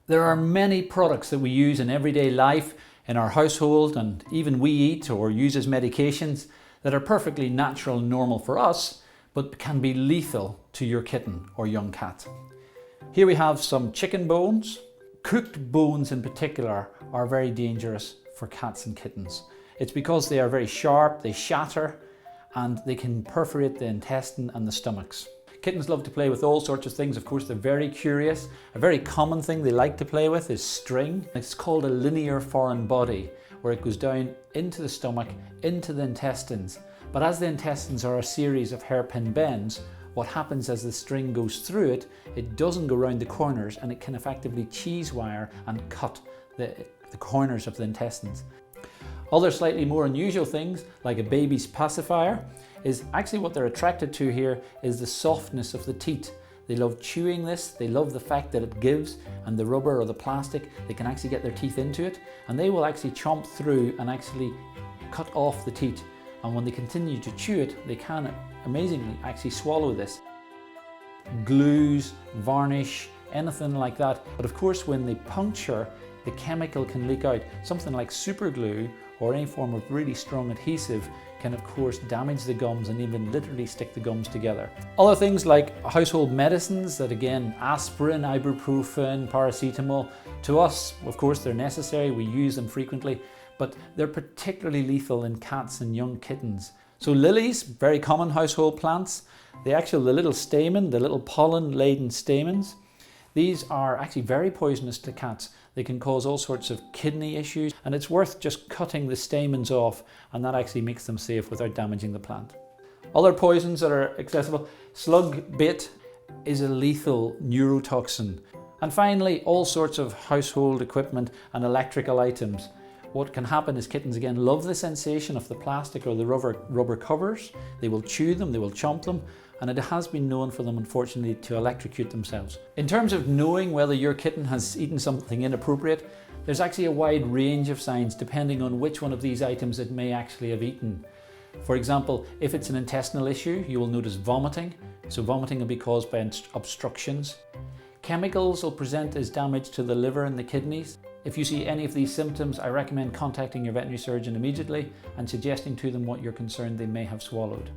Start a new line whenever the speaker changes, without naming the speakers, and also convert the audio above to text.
There are many products that we use in everyday life, in our household, and even we eat or use as medications that are perfectly natural and normal for us, but can be lethal to your kitten or young cat. Here we have some chicken bones. Cooked bones in particular are very dangerous for cats and kittens. It's because they are very sharp, they shatter, and they can perforate the intestine and the stomachs. Kittens love to play with all sorts of things. Of course, they're very curious. A very common thing they like to play with is string. It's called a linear foreign body, where it goes down into the stomach, into the intestines. But as the intestines are a series of hairpin bends, what happens as the string goes through it, it doesn't go round the corners, and it can effectively cheese wire and cut the corners of the intestines. Other slightly more unusual things, like a baby's pacifier, is actually what they're attracted to here is the softness of the teeth. They love chewing this, they love the fact that it gives, and the rubber or the plastic, they can actually get their teeth into it, and they will actually chomp through and actually cut off the teeth. And when they continue to chew it, they can amazingly actually swallow this. Glues, varnish, anything like that. But of course, when they puncture, the chemical can leak out. Something like super glue or any form of really strong adhesive can of course damage the gums and even literally stick the gums together. Other things like household medicines that, again, aspirin, ibuprofen, paracetamol, to us, of course, they're necessary, we use them frequently, but they're particularly lethal in cats and young kittens. So lilies, very common household plants, the little stamen, the little pollen-laden stamens, these are actually very poisonous to cats. They can cause all sorts of kidney issues, and it's worth just cutting the stamens off, and that actually makes them safe without damaging the plant. Other poisons that are accessible, slug bait is a lethal neurotoxin. And finally, all sorts of household equipment and electrical items. What can happen is kittens, again, love the sensation of the plastic or the rubber covers. They will chew them, they will chomp them, and it has been known for them, unfortunately, to electrocute themselves. In terms of knowing whether your kitten has eaten something inappropriate, there's actually a wide range of signs depending on which one of these items it may actually have eaten. For example, if it's an intestinal issue, you will notice vomiting. So vomiting will be caused by obstructions. Chemicals will present as damage to the liver and the kidneys. If you see any of these symptoms, I recommend contacting your veterinary surgeon immediately and suggesting to them what you're concerned they may have swallowed.